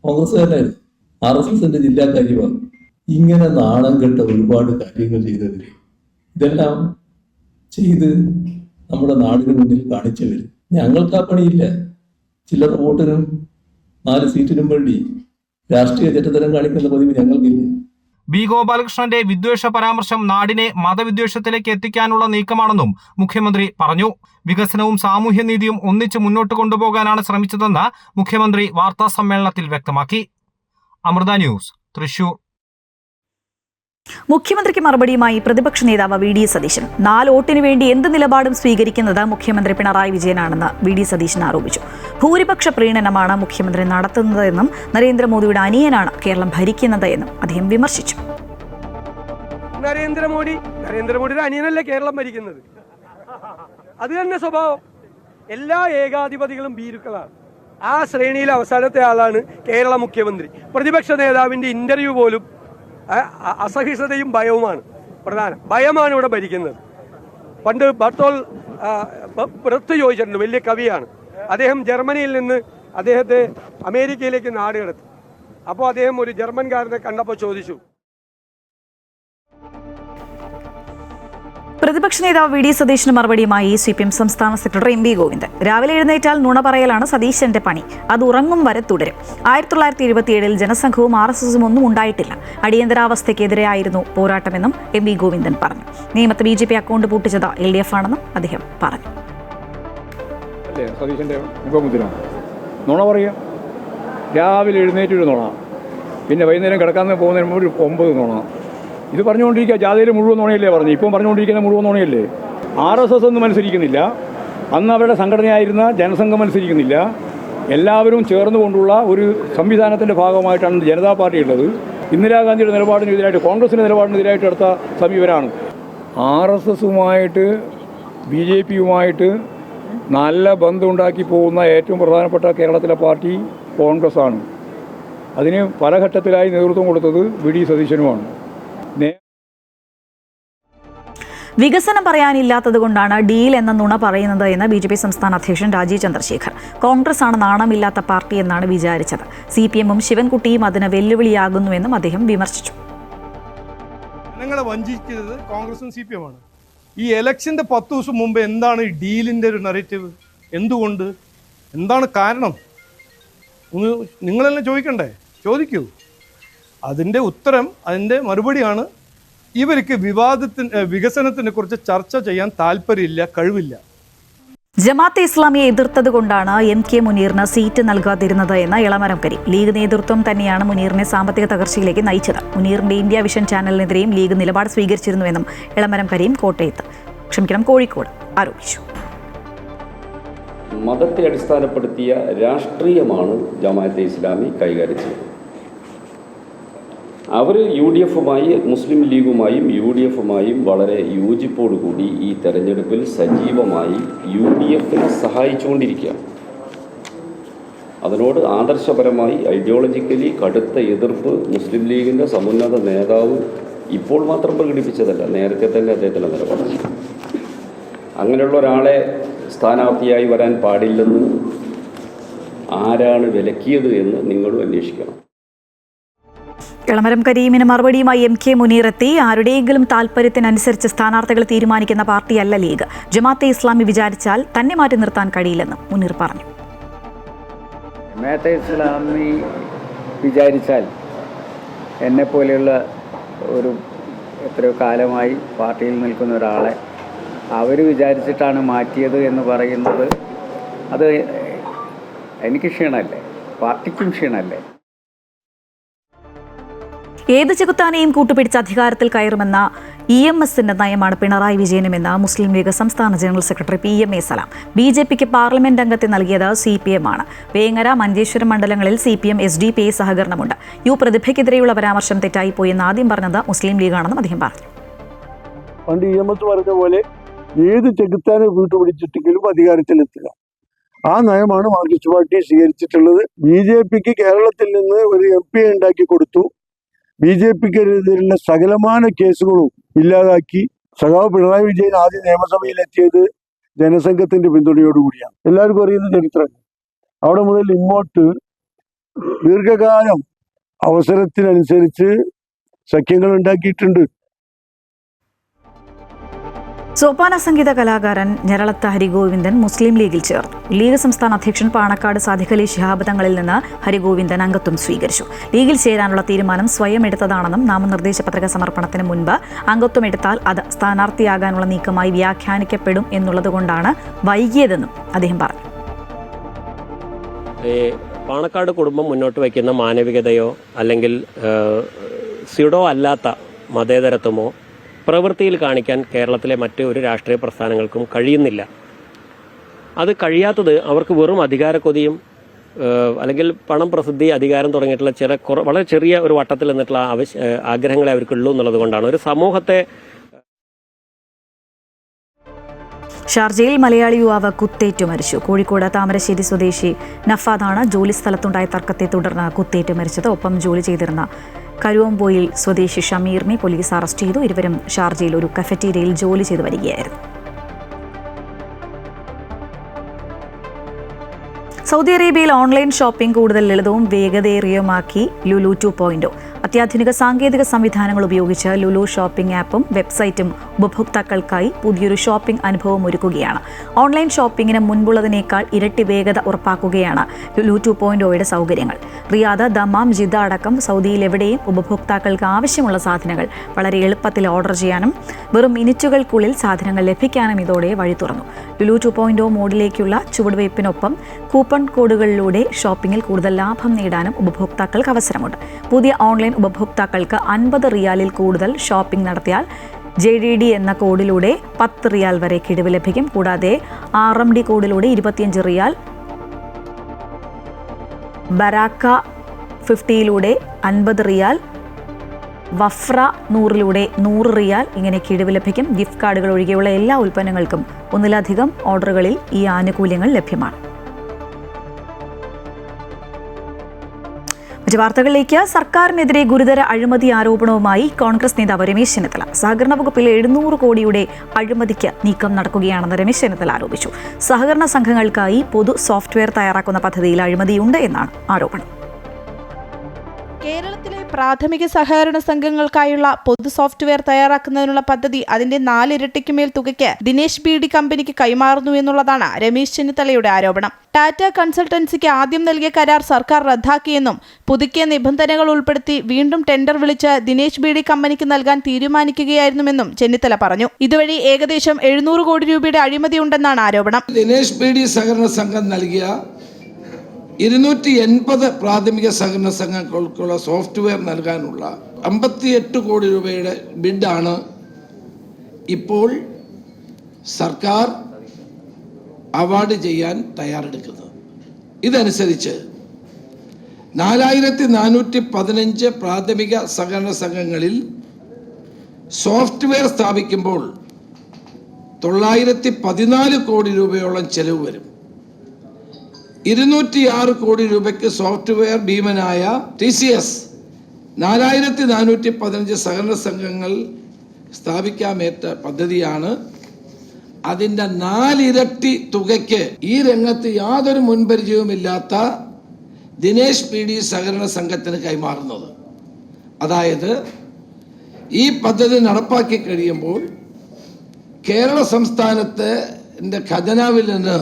കോൺഗ്രസ്സുകാരായിരുന്നു. RSSന്റെ ജില്ലാ കാര്യമാണ്. ഇങ്ങനെ നാണം കെട്ട ഒരുപാട് കാര്യങ്ങൾ ചെയ്തവര് ഇതെല്ലാം ചെയ്ത് നമ്മുടെ നാടിന് മുന്നിൽ കാണിച്ചവര്. ഞങ്ങൾക്ക് ആ പണിയില്ല. ചില്ലറ വോട്ടിനും 4 സീറ്റിനും വേണ്ടി രാഷ്ട്രീയ ചെറ്റത്തരം കാണിക്കുന്ന പതിവ് ഞങ്ങൾക്കില്ല. B. ഗോപാലകൃഷ്ണന്റെ വിദ്വേഷ പരാമർശം നാടിനെ മതവിദ്വേഷത്തിലേക്ക് എത്തിക്കാനുള്ള നീക്കമാണെന്നും മുഖ്യമന്ത്രി പറഞ്ഞു. വികസനവും സാമൂഹ്യനീതിയും ഒന്നിച്ച് മുന്നോട്ട് കൊണ്ടുപോകാനാണ് ശ്രമിച്ചതെന്ന് മുഖ്യമന്ത്രി വാർത്താ സമ്മേളനത്തിൽ വ്യക്തമാക്കി. അമൃത ന്യൂസ്, തൃശൂർ. മുഖ്യമന്ത്രിക്ക് മറുപടിയുമായി പ്രതിപക്ഷ നേതാവ് VD സതീശൻ. 4 വോട്ടിന് വേണ്ടി എന്ത് നിലപാടും സ്വീകരിക്കുന്നത് മുഖ്യമന്ത്രി പിണറായി വിജയനാണെന്ന് VD സതീശൻ ആരോപിച്ചു. ഭൂരിപക്ഷ പ്രീണനമാണ് മുഖ്യമന്ത്രി നടത്തുന്നതെന്നും നരേന്ദ്രമോദിയുടെ അനിയനാണ് കേരളം ഭരിക്കുന്നത് എന്നും അദ്ദേഹം വിമർശിച്ചു. നരേന്ദ്രമോദിയുടെ അനിയനല്ലേ കേരളം ഭരിക്കുന്നത്? അത് തന്നെ സ്വഭാവം. എല്ലാ ഏകാധിപതികളും ഭീരുക്കളാണ്. ആ ശ്രേണിയിലെ അവസാനത്തെ ആളാണ് കേരള മുഖ്യമന്ത്രി. പ്രതിപക്ഷ നേതാവിന്റെ ഇന്റർവ്യൂ പോലും അസഹിഷ്ണുതയും ഭയവുമാണ് പ്രധാനം. ഭയമാണ് ഇവിടെ ഭരിക്കുന്നത്. പണ്ട് ബർത്തോൾ ബ്രെത്ത് ചോദിച്ചിട്ടുണ്ട്, വലിയ കവിയാണ്. അദ്ദേഹം ജർമ്മനിയിൽ നിന്ന് അദ്ദേഹത്തെ അമേരിക്കയിലേക്ക് നാട് കടത്തി. അപ്പോൾ അദ്ദേഹം ഒരു ജർമ്മൻകാരനെ കണ്ടപ്പോൾ ചോദിച്ചു. പ്രതിപക്ഷ നേതാവ് VD സതീശന് മറുപടിയുമായി CPM സംസ്ഥാന സെക്രട്ടറി MV ഗോവിന്ദൻ. രാവിലെ എഴുന്നേറ്റാൽ നുണ പറയലാണ് സതീശന്റെ പണി. അത് ഉറങ്ങും വരെ തുടരും. 1977 ജനസംഘവും RSSും ഒന്നും ഉണ്ടായിട്ടില്ല. അടിയന്തരാവസ്ഥയ്ക്കെതിരെയായിരുന്നു പോരാട്ടമെന്നും MV ഗോവിന്ദൻ പറഞ്ഞു. നിയമത്ത് BJP അക്കൗണ്ട് പൂട്ടിച്ചത് LDF ആണെന്നും അദ്ദേഹം പറഞ്ഞു. സതീശന്റെ മുഖമുദ്ര നുണ പറയുക. രാവിലെ എഴുന്നേറ്റൊരു നുണ, പിന്നെ വൈകുന്നേരം കിടക്കാൻ പോകുന്നതിന് മുമ്പ് 9 നുണ. ഇത് പറഞ്ഞുകൊണ്ടിരിക്കുക. ജാഥയിൽ മുഴുവൻ നുണയല്ലേ പറഞ്ഞു. ഇപ്പം പറഞ്ഞുകൊണ്ടിരിക്കുന്ന മുഴുവൻ നുണയല്ലേ. RSS ഒന്നും മത്സരിക്കുന്നില്ല. അന്ന് അവരുടെ സംഘടനയായിരുന്ന ജനസംഘം മത്സരിക്കുന്നില്ല. എല്ലാവരും ചേർന്നുകൊണ്ടുള്ള ഒരു സംവിധാനത്തിൻ്റെ ഭാഗമായിട്ടാണ് ജനതാ പാർട്ടി ഉള്ളത്. ഇന്ദിരാഗാന്ധിയുടെ നിലപാടിനെതിരായിട്ട്, കോൺഗ്രസിൻ്റെ നിലപാടിനെതിരായിട്ട് എടുത്ത സമീപനമാണ്. RSSുമായിട്ട് BJPയുമായിട്ട് നല്ല ബന്ധമുണ്ടാക്കി പോകുന്ന ഏറ്റവും പ്രധാനപ്പെട്ട കേരളത്തിലെ പാർട്ടി കോൺഗ്രസ് ആണ്. അതിന് പല ഘട്ടത്തിലായി നേതൃത്വം കൊടുത്തത് VD സതീശനുമാണ്. വികസനം പറയാനില്ലാത്തതുകൊണ്ടാണ് ഡീൽ എന്ന നുണ പറയുന്നത് എന്ന് BJP സംസ്ഥാന അധ്യക്ഷൻ രാജീവ് ചന്ദ്രശേഖർ. കോൺഗ്രസ് ആണ് നാണമില്ലാത്ത പാർട്ടി എന്നാണ് വിചാരിച്ചത്. CPMഉം ശിവൻകുട്ടിയും അതിന് വെല്ലുവിളിയാകുന്നുവെന്നും അദ്ദേഹം വിമർശിച്ചു. ജനങ്ങളെ വഞ്ചിക്കുന്നത് കോൺഗ്രസും CPMമാണ്. ഈ ഇലക്ഷന്റെ 10 ദിവസം മുമ്പ് എന്താണ് ഈ ഡീലിന്റെ ഒരു നറേറ്റീവ്? എന്തുകൊണ്ട്? എന്താണ് കാരണം? നിങ്ങളെല്ലാം ചോദിക്കണ്ടേ? ചോദിക്കൂ. അതിൻ്റെ ഉത്തരം, അതിൻ്റെ മറുപടിയാണ് ഇവർക്ക് വികസനത്തിനെ കുറിച്ച് ചർച്ച ചെയ്യാൻ താല്പര്യമില്ല, കഴിവില്ല. ജമാഅത്തെ ഇസ്ലാമിയെ എതിർത്തതുകൊണ്ടാണ് MK മുനീറിന് സീറ്റ് നൽകാതിരുന്നത് എന്ന ഇളമരം കരീം. ലീഗ് നേതൃത്വം തന്നെയാണ് മുനീറിനെ സാമ്പത്തിക തകർച്ചയിലേക്ക് നയിച്ചത്. മുനീറിന്റെ ഇന്ത്യ വിഷൻ ചാനലിനെതിരെയും ലീഗ് നിലപാട് സ്വീകരിച്ചിരുന്നുവെന്നും ഇളമരം കരീം കോഴിക്കോട് ആരോപിച്ചു. മതത്തെ അടിസ്ഥാനപ്പെടുത്തിയ രാഷ്ട്രീയമാണ് ജമാഅത്തെ ഇസ്ലാമി കൈകാര്യം ചെയ്യുന്നത്. അവർ UDFുമായി മുസ്ലിം ലീഗുമായും UDFുമായും വളരെ യോജിപ്പോടുകൂടി ഈ തെരഞ്ഞെടുപ്പിൽ സജീവമായി UDFിനെ സഹായിച്ചുകൊണ്ടിരിക്കുകയാണ്. അതിനോട് ആദർശപരമായി ഐഡിയോളജിക്കലി കടുത്ത എതിർപ്പ് മുസ്ലിം ലീഗിൻ്റെ സമുന്നത നേതാവ് ഇപ്പോൾ മാത്രം പ്രകടിപ്പിച്ചതല്ല, നേരത്തെ തന്നെ അദ്ദേഹത്തിൻ്റെ നിലപാട്. അങ്ങനെയുള്ള ഒരാളെ സ്ഥാനാർത്ഥിയായി വരാൻ പാടില്ലെന്ന് ആരാണ് വിലക്കിയത് എന്ന് നിങ്ങളും അന്വേഷിക്കണം. ഇളമരം കരീമിന് മറുപടിയുമായി MK മുനീർ എത്തി. ആരുടെയെങ്കിലും താൽപര്യത്തിനനുസരിച്ച് സ്ഥാനാർത്ഥികളെ തീരുമാനിക്കുന്ന പാർട്ടിയല്ല ലീഗ്. ജമാഅത്തെ ഇസ്ലാമി വിചാരിച്ചാൽ തന്നെ മാറ്റി നിർത്താൻ കഴിയില്ലെന്നും മുനീർ പറഞ്ഞു. ജമാഅത്തെ ഇസ്ലാമി വിചാരിച്ചാൽ എന്നെപ്പോലെയുള്ള ഒരു എത്രയോ കാലമായി പാർട്ടിയിൽ നിൽക്കുന്ന ഒരാളെ അവർ വിചാരിച്ചിട്ടാണ് മാറ്റിയത് എന്ന് പറയുന്നത് അത് എനിക്ക് ക്ഷീണമല്ലേ, പാർട്ടിക്കും ക്ഷീണമല്ലേ. ഏത് ചെകുത്താനെയും കൂട്ടുപിടിച്ച് അധികാരത്തിൽ കയറുമെന്ന EMSന്റെ നയമാണ് പിണറായി വിജയനുമെന്ന് മുസ്ലിം ലീഗ് സംസ്ഥാന ജനറൽ സെക്രട്ടറി PMA സലാം. BJPക്ക് പാർലമെന്റ് അംഗത്തെ നൽകിയത് CPM ആണ്. വേങ്ങര, മഞ്ചേശ്വരം മണ്ഡലങ്ങളിൽ CPM SDPI സഹകരണമുണ്ട്. പ്രതിഭയ്ക്കെതിരെയുള്ള പരാമർശം തെറ്റായിപ്പോയെന്ന് ആദ്യം പറഞ്ഞത് മുസ്ലിം ലീഗാണെന്നും അദ്ദേഹം പറഞ്ഞു. പണ്ട് EMS പറഞ്ഞ പോലെ ഏത് ചെകുത്താനെ കൂട്ടുപിടിച്ചിട്ടെങ്കിലും അധികാരത്തിലെത്തുക, ആ നയമാണ് മാർക്സിസ്റ്റ് പാർട്ടി സ്വീകരിച്ചിട്ടുള്ളത്. BJPക്ക് കേരളത്തിൽ നിന്ന് ഒരു MP ഉണ്ടാക്കി കൊടുത്തു. BJPക്കെതിരെയുള്ള സകലമാന കേസുകളും ഇല്ലാതാക്കി. സഖാവ് പിണറായി വിജയൻ ആദ്യം നിയമസഭയിലെത്തിയത് ജനസംഘത്തിന്റെ പിന്തുണയോടുകൂടിയാണ്. എല്ലാവർക്കും അറിയുന്ന ചരിത്രം. അവിടെ മുതൽ ഇങ്ങോട്ട് ദീർഘകാലം അവസരത്തിനനുസരിച്ച് സഖ്യങ്ങൾ ഉണ്ടാക്കിയിട്ടുണ്ട്. സോപാന സംഗീത കലാകാരൻ ഞരളത്ത് ഹരിഗോവിന്ദൻ മുസ്ലിം ലീഗിൽ ചേർന്നു. ലീഗ് സംസ്ഥാന അധ്യക്ഷൻ പാണക്കാട് സാദിഖ് അലി ശിഹാബ് തങ്ങളിൽ നിന്ന് ഹരിഗോവിന്ദൻ അംഗത്വം സ്വീകരിച്ചു. ലീഗിൽ ചേരാനുള്ള തീരുമാനം സ്വയം എടുത്തതാണെന്നും നാമനിർദ്ദേശ പത്രിക സമർപ്പണത്തിന് മുൻപ് അംഗത്വം എടുത്താൽ അത് സ്ഥാനാർത്ഥിയാകാനുള്ള നീക്കമായി വ്യാഖ്യാനിക്കപ്പെടും എന്നുള്ളതുകൊണ്ടാണ് വൈകിയതെന്നും അദ്ദേഹം പറഞ്ഞു. പാണക്കാട് കുടുംബം മുന്നോട്ട് വയ്ക്കുന്ന മാനവികതയോ അല്ലെങ്കിൽ സ്യുഡോ അല്ലാത്ത മതേതരത്വമോ പ്രവൃത്തിയിൽ കാണിക്കാൻ കേരളത്തിലെ മറ്റ് ഒരു രാഷ്ട്രീയ പ്രസ്ഥാനങ്ങൾക്കും കഴിയുന്നില്ല. അത് കഴിയാത്തത് അവർക്ക് വെറും അധികാരക്കൊതിയും അല്ലെങ്കിൽ പണം, പ്രസിദ്ധി, അധികാരം തുടങ്ങിയിട്ടുള്ള വളരെ ചെറിയ ഒരു വട്ടത്തിൽ നിന്നിട്ടുള്ള ആഗ്രഹങ്ങളെ അവർക്കുള്ളൂ എന്നുള്ളത് കൊണ്ടാണ്. ഒരു സമൂഹത്തെ ഷാർജയിൽ മലയാളി യുവാവ് കുത്തേറ്റു മരിച്ചു. കോഴിക്കോട് താമരശ്ശേരി സ്വദേശി നഫാദാണ് ജോലി സ്ഥലത്തുണ്ടായ തർക്കത്തെ തുടർന്ന് കുത്തേറ്റു മരിച്ചത്. ഒപ്പം ജോലി ചെയ്തിരുന്ന കരുവമ്പോയിൽ സ്വദേശി ഷമീറിനെ പോലീസ് അറസ്റ്റ് ചെയ്തു. ഇരുവരും ഷാർജയിൽ ഒരു കഫറ്റീരിയയിൽ ജോലി ചെയ്തു വരികയായിരുന്നു. സൗദി അറേബ്യയിൽ ഓൺലൈൻ ഷോപ്പിംഗ് കൂടുതൽ ലളിതവും വേഗതയേറിയതുമാക്കി ലുലു 2.0. അത്യാധുനിക സാങ്കേതിക സംവിധാനങ്ങൾ ഉപയോഗിച്ച് ലുലു ഷോപ്പിംഗ് ആപ്പും വെബ്സൈറ്റും ഉപഭോക്താക്കൾക്കായി പുതിയൊരു ഷോപ്പിംഗ് അനുഭവം ഒരുക്കുകയാണ്. ഓൺലൈൻ ഷോപ്പിംഗിന് മുൻപുള്ളതിനേക്കാൾ ഇരട്ടി വേഗത ഉറപ്പാക്കുകയാണ് ലുലു 2.0യുടെ സൗകര്യങ്ങൾ. റിയാദ്, ദമാം, ജിദ്ദ അടക്കം സൗദിയിൽ എവിടെയും ഉപഭോക്താക്കൾക്ക് ആവശ്യമുള്ള സാധനങ്ങൾ വളരെ എളുപ്പത്തിൽ ഓർഡർ ചെയ്യാനും വെറും മിനിറ്റുകൾക്കുള്ളിൽ സാധനങ്ങൾ ലഭിക്കാനും ഇതോടെ വഴി തുറന്നു. ലുലു 2.0 മോഡിലേക്കുള്ള ചുവടുവയ്പ്പിനൊപ്പം കൂപ്പൺ കോഡുകളിലൂടെ ഷോപ്പിംഗിൽ കൂടുതൽ ലാഭം നേടാനും ഉപഭോക്താക്കൾക്ക് അവസരമുണ്ട്. പുതിയ ഓൺലൈൻ ഉപഭോക്താക്കൾക്ക് 50 റിയാലിൽ കൂടുതൽ ഷോപ്പിംഗ് നടത്തിയാൽ JDD എന്ന കോഡിലൂടെ 10 റിയാൽ വരെ കിഴിവ് ലഭിക്കും. കൂടാതെ RMD കോഡിലൂടെ 25 റിയാൽ, ബരാക്ക 50യിലൂടെ 50 റിയാൽ, വഫ്ര 100യിലൂടെ 100 റിയാൽ ഇങ്ങനെ കിഴിവ് ലഭിക്കും. ഗിഫ്റ്റ് കാർഡുകൾ ഒഴികെയുള്ള എല്ലാ ഉൽപ്പന്നങ്ങൾക്കും ഒന്നിലധികം ഓർഡറുകളിൽ ഈ ആനുകൂല്യങ്ങൾ ലഭ്യമാണ്. മറ്റു വാർത്തകളിലേക്ക്. സർക്കാരിനെതിരെ ഗുരുതര അഴിമതി ആരോപണവുമായി കോൺഗ്രസ് നേതാവ് രമേശ് ചെന്നിത്തല. സഹകരണ വകുപ്പിൽ 700 കോടിയുടെ അഴിമതിക്ക് നീക്കം നടക്കുകയാണെന്ന് രമേശ് ചെന്നിത്തല ആരോപിച്ചു. സഹകരണ സംഘങ്ങൾക്കായി പൊതു സോഫ്റ്റ്വെയർ തയ്യാറാക്കുന്ന പദ്ധതിയിൽ അഴിമതിയുണ്ട് എന്നാണ് ആരോപണം. കേരളത്തിലെ പ്രാഥമിക സഹകരണ സംഘങ്ങൾക്കായുള്ള പൊതു സോഫ്റ്റ്വെയർ തയ്യാറാക്കുന്നതിനുള്ള പദ്ധതി അതിന്റെ 4 ഇരട്ടിക്കുമേൽ തുകയ്ക്ക് ദിനേശ് BD കമ്പനിക്ക് കൈമാറുന്നു എന്നുള്ളതാണ് രമേശ് ചെന്നിത്തലയുടെ ആരോപണം. ടാറ്റ കൺസൾട്ടൻസിക്ക് ആദ്യം നൽകിയ കരാർ സർക്കാർ റദ്ദാക്കിയെന്നും പുതുക്കിയ നിബന്ധനകൾ ഉൾപ്പെടുത്തി വീണ്ടും ടെൻഡർ വിളിച്ച് ദിനേശ് BD കമ്പനിക്ക് നൽകാൻ തീരുമാനിക്കുകയായിരുന്നുവെന്നും ചെന്നിത്തല പറഞ്ഞു. ഇതുവഴി ഏകദേശം 700 കോടി രൂപയുടെ അഴിമതിയുണ്ടെന്നാണ് ആരോപണം. ദിനേശ് BD സഹകരണ സംഘം നൽകിയ 280 പ്രാഥമിക സഹകരണ സംഘങ്ങൾക്കുള്ള സോഫ്റ്റ്വെയർ നൽകാനുള്ള 58 കോടി രൂപയുടെ ബിഡാണ് ഇപ്പോൾ സർക്കാർ അവാർഡ് ചെയ്യാൻ തയ്യാറെടുക്കുന്നത്. ഇതനുസരിച്ച് 4415 പ്രാഥമിക സഹകരണ സംഘങ്ങളിൽ സോഫ്റ്റ്വെയർ സ്ഥാപിക്കുമ്പോൾ 914 കോടി രൂപയോളം ചെലവ് വരും. 206 കോടി രൂപയ്ക്ക് സോഫ്റ്റ്വെയർ ഭീമനായ TCS 4415 സഹകരണ സംഘങ്ങൾ സ്ഥാപിക്കാമേറ്റ പദ്ധതിയാണ്. അതിൻ്റെ 4 ഇരട്ടി തുകയ്ക്ക് ഈ രംഗത്ത് യാതൊരു മുൻപരിചയവുമില്ലാത്ത ദിനേശ് BD സഹകരണ സംഘത്തിന് കൈമാറുന്നത്. അതായത് ഈ പദ്ധതി നടപ്പാക്കി കഴിയുമ്പോൾ കേരള സംസ്ഥാനത്തിൻ്റെ ഖജനാവിൽ നിന്ന്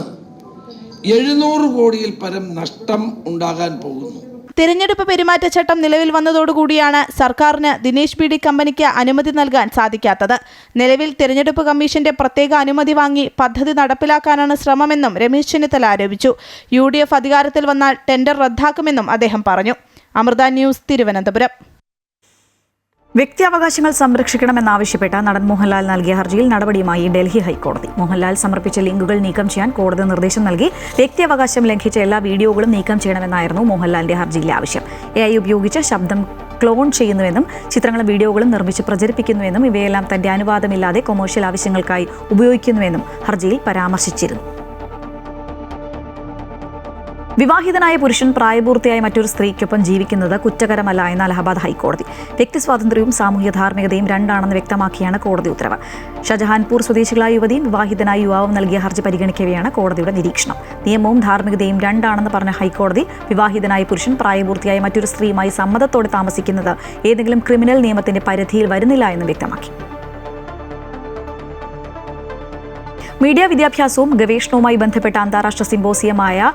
700 കോടിയിൽ പരം നഷ്ടം ഉണ്ടാകാൻ പോകുന്നു. തിരഞ്ഞെടുപ്പ് പെരുമാറ്റച്ചട്ടം നിലവിൽ വന്നതോടുകൂടിയാണ് സർക്കാരിന് ദിനേശ് BD കമ്പനിക്ക് അനുമതി നൽകാൻ സാധിക്കാത്തത്. നിലവിൽ തിരഞ്ഞെടുപ്പ് കമ്മീഷന്റെ പ്രത്യേക അനുമതി വാങ്ങി പദ്ധതി നടപ്പിലാക്കാനാണ് ശ്രമമെന്നും രമേശ് ചെന്നിത്തല ആരോപിച്ചു. UDF അധികാരത്തിൽ വന്നാൽ ടെൻഡർ റദ്ദാക്കുമെന്നും അദ്ദേഹം പറഞ്ഞു. അമൃത ന്യൂസ്, തിരുവനന്തപുരം. വ്യക്തിയാവകാശങ്ങൾ സംരക്ഷിക്കണമെന്നാവശ്യപ്പെട്ട നടൻ മോഹൻലാൽ നൽകിയ ഹർജിയിൽ നടപടിയുമായി ഡൽഹി ഹൈക്കോടതി. മോഹൻലാൽ സമർപ്പിച്ച ലിങ്കുകൾ നീക്കം ചെയ്യാൻ കോടതി നിർദ്ദേശം നൽകി. വ്യക്തിയാവകാശം ലംഘിച്ച എല്ലാ വീഡിയോകളും നീക്കം ചെയ്യണമെന്നായിരുന്നു മോഹൻലാലിന്റെ ഹർജിയിലെ ആവശ്യം. AI ഉപയോഗിച്ച് ശബ്ദം ക്ലോൺ ചെയ്യുന്നുവെന്നും ചിത്രങ്ങളും വീഡിയോകളും നിർമ്മിച്ച് പ്രചരിപ്പിക്കുന്നുവെന്നും ഇവയെല്ലാം തന്റെ അനുവാദമില്ലാതെ കൊമേഴ്ഷ്യൽ ആവശ്യങ്ങൾക്കായി ഉപയോഗിക്കുന്നുവെന്നും ഹർജിയിൽ പരാമർശിച്ചിരുന്നു. വിവാഹിതനായ പുരുഷൻ പ്രായപൂർത്തിയായ മറ്റൊരു സ്ത്രീക്കൊപ്പം ജീവിക്കുന്നത് കുറ്റകരമല്ല എന്ന് അലഹബാദ് ഹൈക്കോടതി. വ്യക്തിസ്വാതന്ത്ര്യവും സാമൂഹ്യ ധാർമ്മികതയും രണ്ടാണെന്ന് വ്യക്തമാക്കിയാണ് കോടതി ഉത്തരവ്. ഷജഹാൻപൂർ സ്വദേശികളായ യുവതിയും വിവാഹിതനായ യുവാവും നൽകിയ ഹർജി പരിഗണിക്കവെയാണ് കോടതിയുടെ നിരീക്ഷണം. നിയമവും ധാർമ്മികതയും രണ്ടാണെന്ന് പറഞ്ഞ ഹൈക്കോടതി വിവാഹിതനായ പുരുഷൻ പ്രായപൂർത്തിയായ മറ്റൊരു സ്ത്രീയുമായി സമ്മതത്തോടെ താമസിക്കുന്നത് ഏതെങ്കിലും ക്രിമിനൽ നിയമത്തിന്റെ പരിധിയിൽ വരുന്നില്ല എന്ന് വ്യക്തമാക്കി. മീഡിയ വിദ്യാഭ്യാസവും ഗവേഷണവുമായി ബന്ധപ്പെട്ട അന്താരാഷ്ട്ര സിമ്പോസിയമായ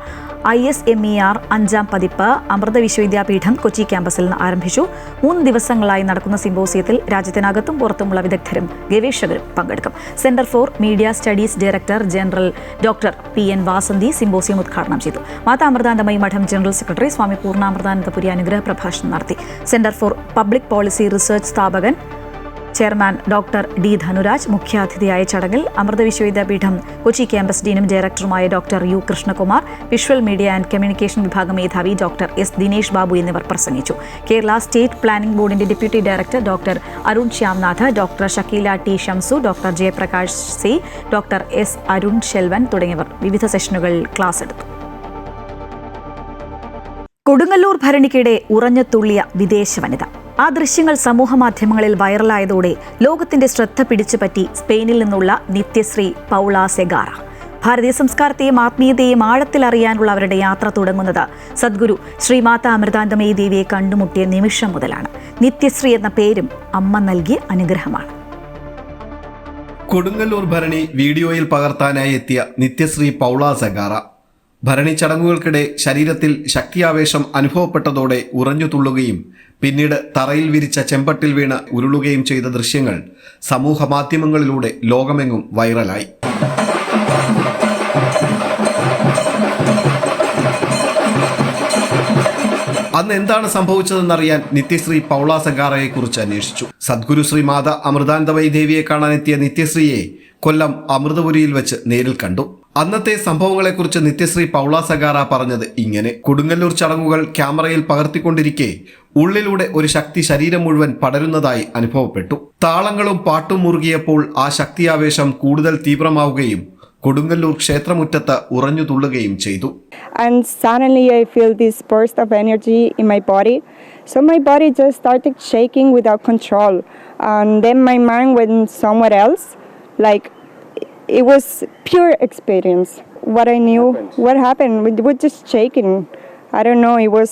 ISMER 5ാം പതിപ്പ് അമൃത വിശ്വവിദ്യാപീഠം കൊച്ചി ക്യാമ്പസിൽ ആരംഭിച്ചു. 3 ദിവസങ്ങളായി നടക്കുന്ന സിമ്പോസിയത്തിൽ രാജ്യത്തിനകത്തും പുറത്തുമുള്ള വിദഗ്ധരും ഗവേഷകരും പങ്കെടുക്കും. Centre for media studies director general doctor PN Vasanthi symposium ഉദ്ഘാടനം ചെയ്തു. മാതാ അമൃതാനന്ദമയി മഠം ജനറൽ സെക്രട്ടറി സ്വാമി പൂർണ്ണാമൃതാനന്ദപുരി അനുഗ്രഹ പ്രഭാഷണം നടത്തി. Centre for public policy research സ്ഥാപകൻ ചെയർമാൻ ഡോക്ടർ D ധനുരാജ് മുഖ്യാതിഥിയായ ചടങ്ങിൽ അമൃത വിശ്വവിദ്യാപീഠം കൊച്ചി ക്യാമ്പസ് ഡീനും ഡയറക്ടറുമായ doctor U Krishnakumar, visual media and communication വിഭാഗം മേധാവി ഡോക്ടർ S ദിനേശ് ബാബു എന്നിവർ പ്രസംഗിച്ചു. കേരള സ്റ്റേറ്റ് പ്ലാനിംഗ് ബോർഡിന്റെ deputy director doctor Arun Shyamnath, doctor Shakeela T Shamsu, doctor Jayaprakash C, doctor S Arun Selvan തുടങ്ങിയവർ വിവിധ സെഷനുകളിൽ ക്ലാസ് എടുത്തു. കൊടുങ്ങല്ലൂർ ഭരണിക്കിടെ ഉറഞ്ഞുതുള്ളിയ വിദേശ വനിത. ആ ദൃശ്യങ്ങൾ സമൂഹമാധ്യമങ്ങളിൽ വൈറലായതോടെ ലോകത്തിന്റെ ശ്രദ്ധ പിടിച്ചുപറ്റി സ്പെയിനിൽ നിന്നുള്ള നിത്യശ്രീ പൗള സെഗാറ. ഭാരതീയ സംസ്കാരത്തെയും ആത്മീയതയെയും ആഴത്തിലറിയാനുള്ള അവരുടെ യാത്ര തുടങ്ങുന്നത് സദ്ഗുരു ശ്രീമാതാ അമൃതാനന്ദമയി ദേവിയെ കണ്ടുമുട്ടിയ നിമിഷം മുതലാണ്. നിത്യശ്രീ എന്ന പേരും അമ്മ നൽകിയ അനുഗ്രഹമാണ്. കൊടുങ്ങല്ലൂർ ഭരണി വീഡിയോയിൽ പകർത്താനായി എത്തിയ നിത്യശ്രീ പൗള സെഗാറ. ഭരണി ചടങ്ങുകൾക്കിടെ ശരീരത്തിൽ ശക്തിയാവേശം അനുഭവപ്പെട്ടതോടെ ഉറഞ്ഞു തുള്ളുകയും പിന്നീട് തറയിൽ വിരിച്ച ചെമ്പട്ടിൽ വീണ് ഉരുളുകയും ചെയ്ത ദൃശ്യങ്ങൾ സമൂഹ മാധ്യമങ്ങളിലൂടെ ലോകമെങ്ങും വൈറലായി. അന്ന് എന്താണ് സംഭവിച്ചതെന്നറിയാൻ നിത്യശ്രീ പൗള സെഗാറയെ കുറിച്ച് അന്വേഷിച്ചു. സദ്ഗുരു ശ്രീ മാതാ അമൃതാനന്ദമയി ദേവിയെ കാണാനെത്തിയ നിത്യശ്രീയെ കൊല്ലം അമൃതപുരിയിൽ വെച്ച് നേരിൽ കണ്ടു. അന്നത്തെ സംഭവങ്ങളെക്കുറിച്ച് നിത്യശ്രീ പൗള സെഗാറ പറഞ്ഞത് ഇങ്ങനെ: കൊടുങ്ങല്ലൂർ ചടങ്ങുകൾ ക്യാമറയിൽ പകർത്തിക്കൊണ്ടിരിക്കെ ഉള്ളിലൂടെ ഒരു ശക്തി ശരീരം മുഴുവൻ പടരുന്നതായി അനുഭവപ്പെട്ടു. താളങ്ങളും പാട്ടും മുറുകിയപ്പോൾ ആ ശക്തിയാവേശം കൂടുതൽ തീവ്രമാവുകയും കൊടുങ്ങല്ലൂർ ക്ഷേത്രമുറ്റത്ത് ഉറഞ്ഞു തുള്ളുകയും ചെയ്തു. And suddenly I feel this burst of energy in my body. So my body just started shaking without control. And then my mind went somewhere else. Like it was pure experience. What I knew, what happened, we were just shaking. I don't know, it was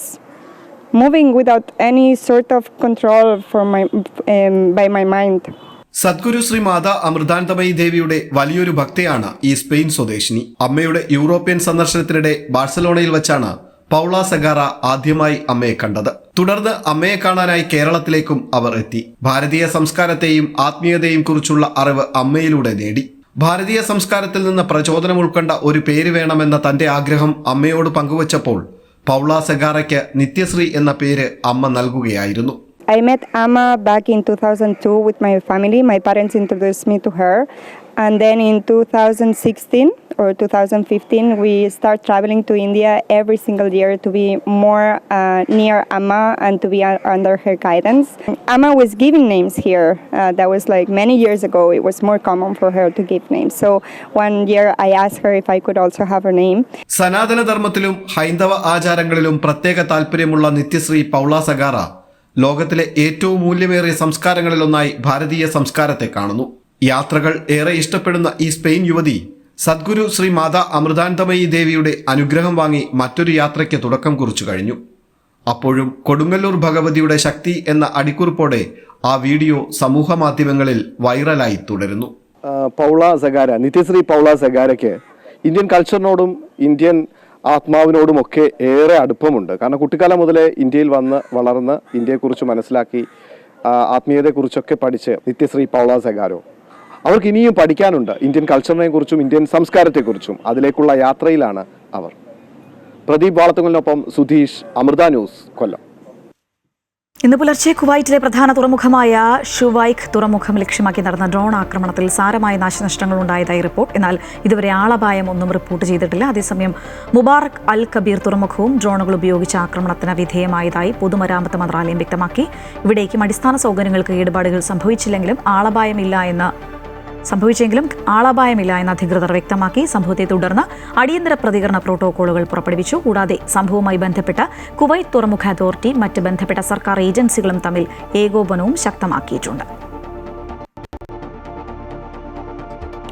moving without any sort of control by my mind. Sadhguru Shri Mata Amritanandamayi ദേവിയുടെ വലിയൊരു ഭക്തയാണ് ഈ Spain സ്വദേശിനി. അമ്മയുടെ European സന്ദർശനത്തിനിടെ ബാഴ്സലോണയിൽ വച്ചാണ് Paula സെഗാറ ആദ്യമായി അമ്മയെ കണ്ടത്. തുടർന്ന് അമ്മയെ കാണാനായി കേരളത്തിലേക്കും അവർ എത്തി. ഭാരതീയ സംസ്കാരത്തെയും ആത്മീയതയെയും കുറിച്ചുള്ള അറിവ് അമ്മയിലൂടെ നേടി. ഭാരതീയ സംസ്കാരത്തിൽ നിന്ന് പ്രചോദനം ഉൾക്കൊണ്ട ഒരു പേര് വേണമെന്ന തന്റെ ആഗ്രഹം അമ്മയോട് പങ്കുവച്ചപ്പോൾ പൗള സെഗാറയ്ക്ക് നിത്യശ്രീ എന്ന പേര് അമ്മ നൽകുകയായിരുന്നു. I met Amma back in 2002 with my family. My parents introduced me to her. And then in 2016 or 2015, we start traveling to India every single year to be more near Amma and to be under her guidance. Amma was giving names here. That was like many years ago. It was more common for her to give names. So one year I asked her if I could also have her name. സനാതന ധർമ്മത്തിലും ഹൈന്ദവ ആചാരങ്ങളിലും പ്രത്യേക താല്പര്യമുള്ള Nithyasree Paula സെഗാറ ലോകത്തിലെ ഏറ്റവും മൂല്യമേറിയ സംസ്കാരങ്ങളിലൊന്നായി ഭാരതീയ സംസ്കാരത്തെ കാണുന്നു. യാത്രകൾ ഏറെ ഇഷ്ടപ്പെടുന്ന ഈ സ്പെയിൻ യുവതി സദ്ഗുരു ശ്രീ മാതാ അമൃതാനന്ദമയി ദേവിയുടെ അനുഗ്രഹം വാങ്ങി മറ്റൊരു യാത്രയ്ക്ക് തുടക്കം കുറിച്ചു കഴിഞ്ഞു. അപ്പോഴും കൊടുങ്ങല്ലൂർ ഭഗവതിയുടെ ശക്തി എന്ന അടിക്കുറിപ്പോടെ ആ വീഡിയോ സമൂഹ മാധ്യമങ്ങളിൽ വൈറലായി തുടരുന്നു. Paula സെഗാര, Nithyasree Paula സെഗാരയ്ക്ക് Indian കൾച്ചറിനോടും Indian ആത്മാവിനോടുമൊക്കെ ഏറെ അടുപ്പമുണ്ട്. കാരണം കുട്ടിക്കാലം മുതലേ ഇന്ത്യയിൽ വന്ന് വളർന്ന് ഇന്ത്യയെക്കുറിച്ച് മനസ്സിലാക്കി ആത്മീയതയെക്കുറിച്ചൊക്കെ പഠിച്ച് നിത്യശ്രീ പൗള സെഗാരോ അവർക്ക് ഇനിയും പഠിക്കാനുണ്ട്. ഇന്ത്യൻ കൾച്ചറിനെ കുറിച്ചും ഇന്ത്യൻ സംസ്കാരത്തെക്കുറിച്ചും അതിലേക്കുള്ള യാത്രയിലാണ് അവർ. പ്രദീപ് വാളത്തുങ്കലിനൊപ്പം സുധീഷ്, അമൃത ന്യൂസ്, കൊല്ലം. ഇന്ന് പുലർച്ചെ കുവൈറ്റിലെ പ്രധാന തുറമുഖമായ ഷുവൈഖ് തുറമുഖം ലക്ഷ്യമാക്കി നടന്ന ഡ്രോൺ ആക്രമണത്തിൽ സാരമായ നാശനഷ്ടങ്ങൾ ഉണ്ടായതായി റിപ്പോർട്ട്. എന്നാൽ ഇതുവരെ ആളപായം ഒന്നും റിപ്പോർട്ട് ചെയ്തിട്ടില്ല. അതേസമയം മുബാറക് അൽ കബീർ തുറമുഖവും ഡ്രോണുകൾ ഉപയോഗിച്ച ആക്രമണത്തിന് വിധേയമായതായി പൊതുമരാമത്ത് മന്ത്രാലയം വ്യക്തമാക്കി. ഇവിടേക്കും അടിസ്ഥാന സൗകര്യങ്ങൾക്ക് കേടുപാടുകൾ സംഭവിച്ചെങ്കിലും ആളപായമില്ല എന്ന് അധികൃതർ വ്യക്തമാക്കി. സംഭവത്തെ തുടർന്ന് അടിയന്തര പ്രതികരണ പ്രോട്ടോകോളുകൾ പുറപ്പെടുവിച്ചു. കൂടാതെ സംഭവവുമായി ബന്ധപ്പെട്ട കുവൈറ്റ് തുറമുഖ അതോറിറ്റി മറ്റ് ബന്ധപ്പെട്ട സർക്കാർ ഏജൻസികളും തമ്മിൽ ഏകോപനവും ശക്തമാക്കിയിട്ടുണ്ട്.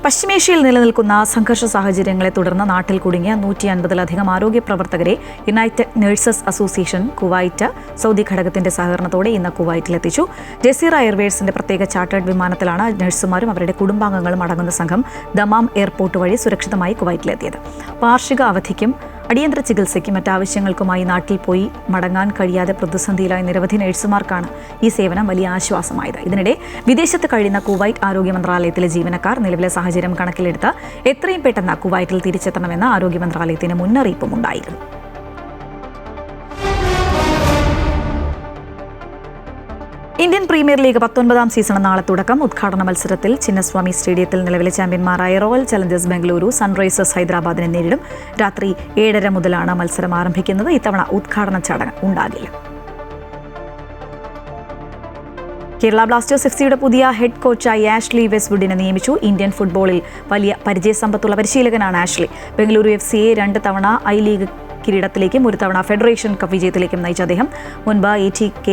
പശ്ചിമേഷ്യയിൽ നിലനിൽക്കുന്ന സംഘർഷ സാഹചര്യങ്ങളെ തുടർന്ന് നാട്ടിൽ കുടുങ്ങിയ 150-ലധികം ആരോഗ്യ പ്രവർത്തകരെ United nurses association Kuwait Saudi ഘടകത്തിന്റെ സഹകരണത്തോടെ ഇന്ന് കുവൈറ്റിലെത്തിച്ചു. ജസീറ എയർവേസിന്റെ പ്രത്യേക ചാർട്ടേഡ് വിമാനത്തിലാണ് നഴ്സുമാരും അവരുടെ കുടുംബാംഗങ്ങളും അടങ്ങുന്ന സംഘം ദമാം എയർപോർട്ട് വഴി സുരക്ഷിതമായി കുവൈറ്റിലെത്തിയത്. വാർഷിക അവധിക്കും അടിയന്തര ചികിത്സയ്ക്കും മറ്റാവശ്യങ്ങൾക്കുമായി നാട്ടിൽ പോയി മടങ്ങാൻ കഴിയാതെ പ്രതിസന്ധിയിലായ നിരവധി നഴ്സുമാർക്കാണ് ഈ സേവനം വലിയ ആശ്വാസമായത്. ഇതിനിടെ വിദേശത്ത് കഴിയുന്ന കുവൈറ്റ് ആരോഗ്യ മന്ത്രാലയത്തിലെ ജീവനക്കാർ നിലവിലെ സാഹചര്യം കണക്കിലെടുത്ത് എത്രയും പെട്ടെന്ന് കുവൈറ്റിൽ തിരിച്ചെത്തണമെന്ന് ആരോഗ്യ മന്ത്രാലയത്തിന് മുന്നറിയിപ്പും ഉണ്ടായിരുന്നു. ഇന്ത്യൻ പ്രീമിയർ ലീഗ് 19ാം സീസൺ നാളെ തുടക്കം. ഉദ്ഘാടന മത്സരത്തിൽ ചിന്നസ്വാമി സ്റ്റേഡിയത്തിൽ നിലവിലെ ചാമ്പ്യന്മാരായ റോയൽ ചലഞ്ചേഴ്സ് ബംഗളൂരു സൺറൈസേഴ്സ് ഹൈദരാബാദിനെ നേരിടും. രാത്രി 7:30 മുതലാണ് മത്സരം ആരംഭിക്കുന്നത്. ഇത്തവണ ഉദ്ഘാടന ചടങ്ങ് ഉണ്ടാകില്ല. കേരള ബ്ലാസ്റ്റേഴ്സ് എഫ്സിയുടെ പുതിയ ഹെഡ് കോച്ചായി ആഷ്ലി വെസ്റ്റ്വുഡിനെ നിയമിച്ചു. ഇന്ത്യൻ ഫുട്ബോളിൽ വലിയ പരിചയസമ്പത്തുള്ള പരിശീലകനാണ് ആഷ്ലി. ബംഗളൂരു എഫ്സിയെ 2 തവണ ഐ ലീഗ് കിരീടത്തിലേക്കും 1 തവണ ഫെഡറേഷൻ കപ്പ് വിജയത്തിലേക്കും നയിച്ച അദ്ദേഹം മുൻപ് ATK,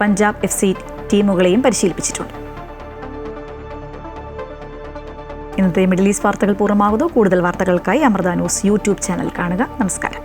പഞ്ചാബ് FC ടീമുകളെയും പരിശീലിപ്പിച്ചിട്ടുണ്ട്. ഇന്നത്തെ മിഡിൽ ഈസ്റ്റ് വാർത്തകൾ പൂർണ്ണമാകുന്നു. കൂടുതൽ വാർത്തകൾക്കായി അമൃത ന്യൂസ് യൂട്യൂബ് ചാനൽ കാണുക. നമസ്കാരം.